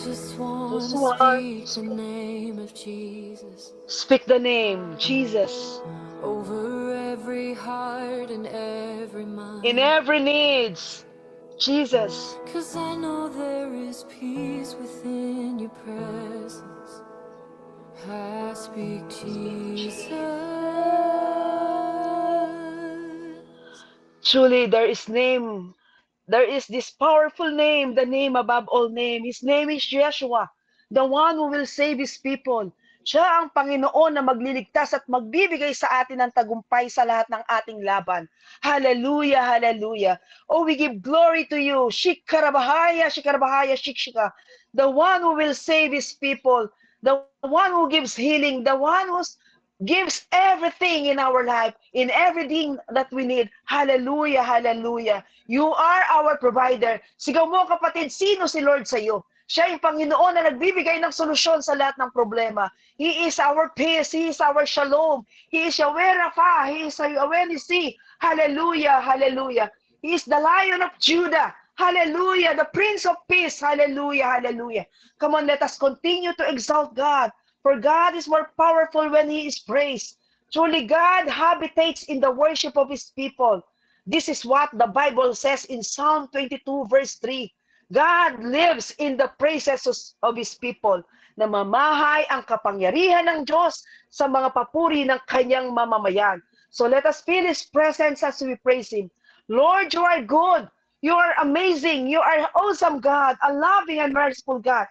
just Just wanna one. speak the name of Jesus Speak the name, Jesus, over every heart and every in mind. every needs. Jesus. 'Cause I know there is peace within your presence. I speak Jesus. Truly, there is this powerful name, the name above all name. His name is Yeshua, the one who will save His people. Siya ang Panginoon na magliligtas at magbibigay sa atin ng tagumpay sa lahat ng ating laban. Hallelujah, hallelujah. Oh, we give glory to you. Shikarabahaya, shikarabahaya, shikshika. The one who will save His people, the one who gives healing, the one who gives everything in our life, in everything that we need. Hallelujah, hallelujah. You are our provider. Sigaw mo kapatid, sino si Lord sa iyo? Siya yung Panginoon na nagbibigay ng solusyon sa lahat ng problema. He is our peace. He is our shalom. He is Yahweh Rapha. He is Yahweh Nissi. Hallelujah, hallelujah. He is the Lion of Judah. Hallelujah, the Prince of Peace. Hallelujah, hallelujah. Come on, let us continue to exalt God. For God is more powerful when He is praised. Truly, God habitates in the worship of His people. This is what the Bible says in Psalm 22 verse 3. God lives in the praises of His people. Namamahay ang kapangyarihan ng Diyos sa mga papuri ng kanyang mamamayan. So let us feel His presence as we praise Him. Lord, you are good. You are amazing. You are awesome God, a loving and merciful God.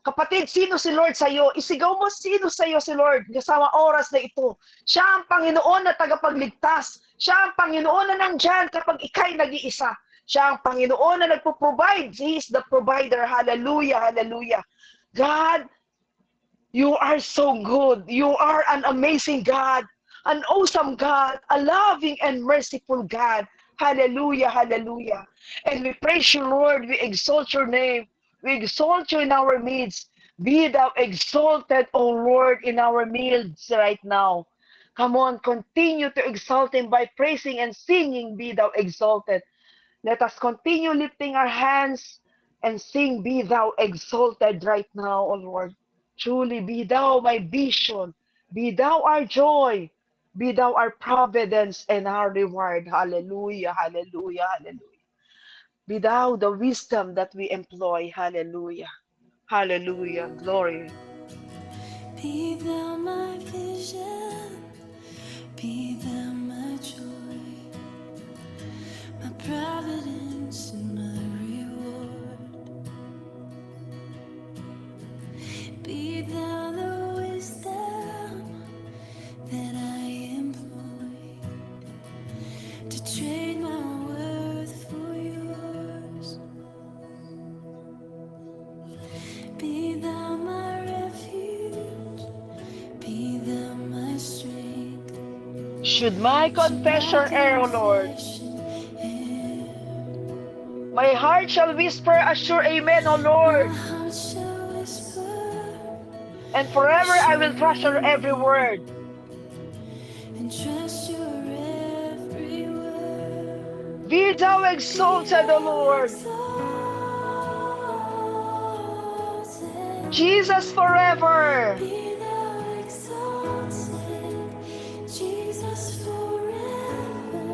Kapatid, sino si Lord sa iyo? Isigaw mo, sino sa iyo si Lord kasama oras na ito? Siya ang Panginoon na tagapagligtas. Siya ang Panginoon na nandyan kapag ikay nag-iisa. Siya ang Panginoon na nagpo-provide. He is the provider. Hallelujah, hallelujah. God, you are so good. You are an amazing God, an awesome God, a loving and merciful God. Hallelujah, hallelujah. And we praise you, Lord. We exalt your name. We exalt you in our midst. Be thou exalted, O Lord, in our midst right now. Come on, continue to exalt him by praising and singing, be thou exalted. Let us continue lifting our hands and sing, be thou exalted right now, O Lord. Truly, be thou my vision. Be thou our joy. Be thou our providence and our reward. Hallelujah, hallelujah, hallelujah. Be thou the wisdom that we employ. Hallelujah. Hallelujah. Glory. Be thou my vision, be thou my joy, my providence and my reward. Be thou the wisdom that I employ to trade my worth for yours. Be thou my refuge, be thou my strength. Should my Should my confession err, O Lord, confession err, my heart shall whisper a sure amen, O my Lord. heart shall whisper And a forever I will sure treasure every word. amen and trust your every word. Be thou Be exalted, O thou Lord. Jesus exalted, forever. be thou exalted, Jesus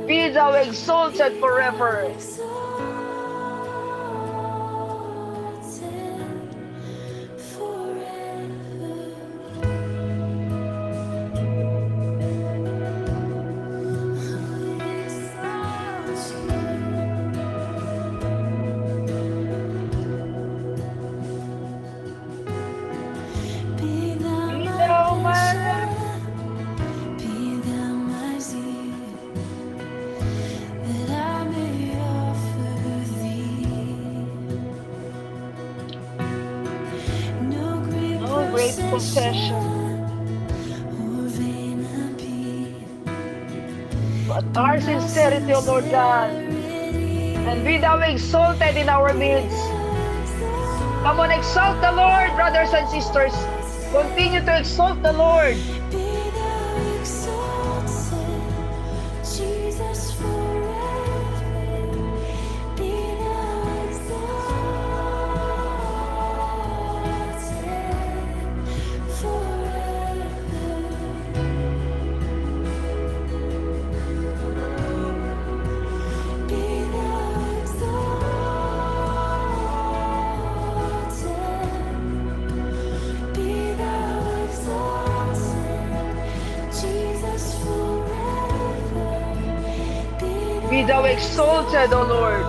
Be forever. thou exalted Be thou forever. exalted forever. Be thou Be my thou my passion, be thou my zeal, that I may offer thee no great no great possession, procession or vain appeal, but but our my sincerity, O Lord God. And be sincerity. thou exalted in our Be midst. thou Come on, exalt the Lord, brothers and sisters. Continue to exalted, exalt the Lord. be thou exalted, Jesus forever. Be thou exalted. us forever. Be thou exalted, O Lord.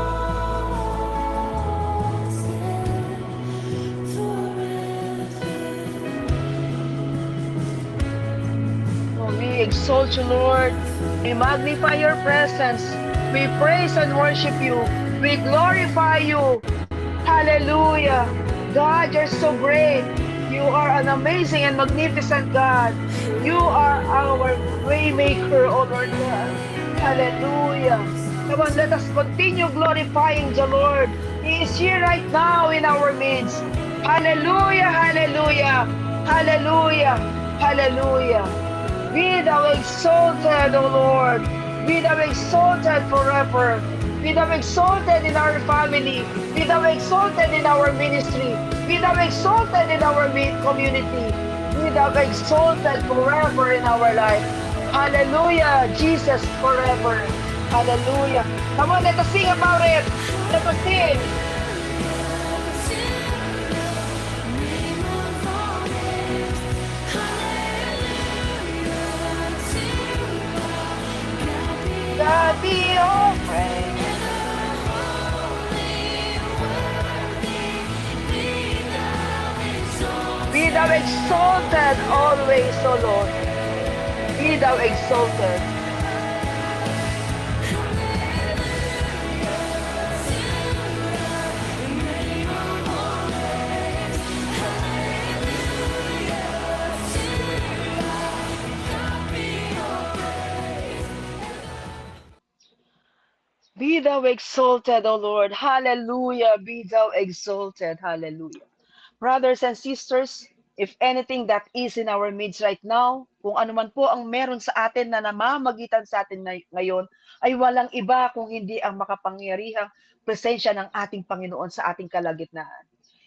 Oh, we exalt you, Lord. We magnify your presence. We praise and worship you. We glorify you. Hallelujah. God, you're so great. You are an amazing and magnificent God. You are our waymaker, O Lord God. Hallelujah. Come on, let us continue glorifying the Lord. He is here right now in our midst. Hallelujah, hallelujah, hallelujah, hallelujah. Be thou exalted, O Lord. Be thou exalted forever. Be thou exalted in our family. Be thou exalted in our ministry. Be thou exalted in our community. Be thou exalted forever in our life. Hallelujah, Jesus forever. Hallelujah. Come on, let us sing about it. Let us sing. God be all praise. Be thou exalted always, O Lord. Be thou exalted. Be thou exalted, O Lord. Hallelujah. Be thou exalted. Hallelujah. Brothers and sisters, if anything that is in our midst right now, kung ano man po ang meron sa atin na namamagitan sa atin ngayon, ay walang iba kung hindi ang makapangyarihang presensya ng ating Panginoon sa ating kalagitnaan.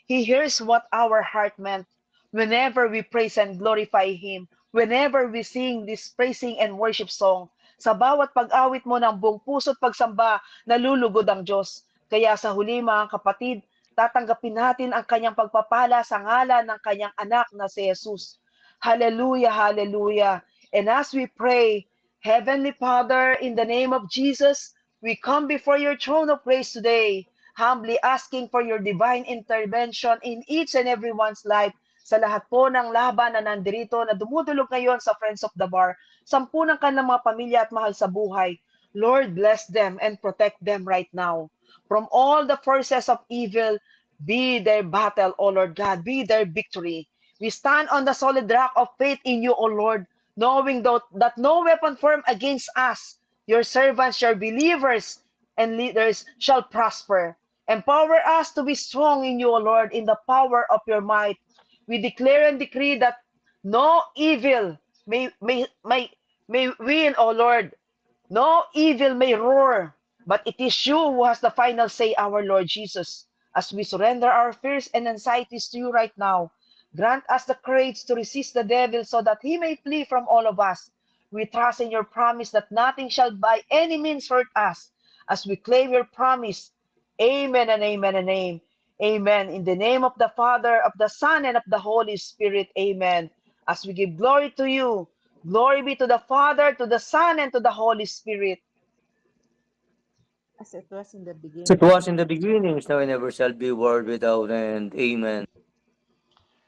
He hears what our heart meant whenever we praise and glorify Him, whenever we sing this praising and worship song. Sa bawat pag-awit mo ng buong puso't pagsamba, nalulugod ang Diyos. Kaya sa huli mga kapatid, tatanggapin natin ang kanyang pagpapala sa ngalan ng kanyang anak na si Jesus. Hallelujah, hallelujah. And as we pray, Heavenly Father, in the name of Jesus, we come before your throne of grace today, humbly asking for your divine intervention in each and everyone's life sa lahat po ng laban na nandirito na dumudulog ngayon sa Friends of the Bar, sampu ng kanilang mga pamilya at mahal sa buhay. Lord, bless them and protect them right now from all the forces of evil. Be their battle, O Lord God. Be their victory. We stand on the solid rock of faith in you, O Lord, knowing that no weapon formed against us, your servants, your believers, and leaders shall prosper. Empower us to be strong in you, O Lord, in the power of your might. We declare and decree that no evil may win, O Lord. No evil may roar, but it is you who has the final say, our Lord Jesus. As we surrender our fears and anxieties to you right now, grant us the courage to resist the devil so that he may flee from all of us. We trust in your promise that nothing shall by any means hurt us as we claim your promise. Amen and amen and amen. Amen. In the name of the Father, of the Son, and of the Holy Spirit. Amen. As we give glory to you, glory be to the Father, to the Son, and to the Holy Spirit. As it was in the As it beginning. was in the beginning, is now and ever shall be, world without end. Amen.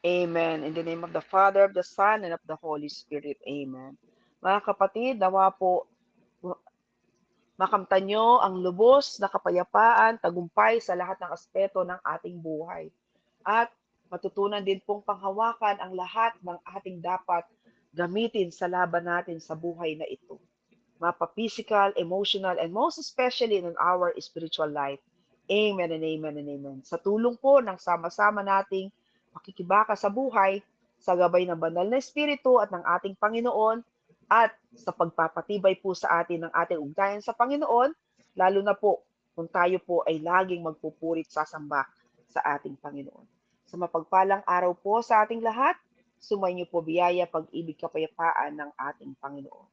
Amen. In the name of the Father, of the Son, and of the Holy Spirit. Amen. Mga kapatid, nawa po makamtan nyo ang lubos na kapayapaan, tagumpay sa lahat ng aspeto ng ating buhay. At matutunan din pong panghawakan ang lahat ng ating dapat gamitin sa laban natin sa buhay na ito. Mapa-physical, emotional, and most especially in our spiritual life. Amen and amen and amen. Sa tulong po ng sama-sama nating makikibaka sa buhay, sa gabay ng banal na Espiritu at ng ating Panginoon, at sa pagpapatibay po sa atin ng ating ugnayan sa Panginoon, lalo na po kung tayo po ay laging magpupurit sasamba sa ating Panginoon. Sa mapagpalang araw po sa ating lahat, sumainyo po biyaya, pag-ibig, kapayapaan ng ating Panginoon.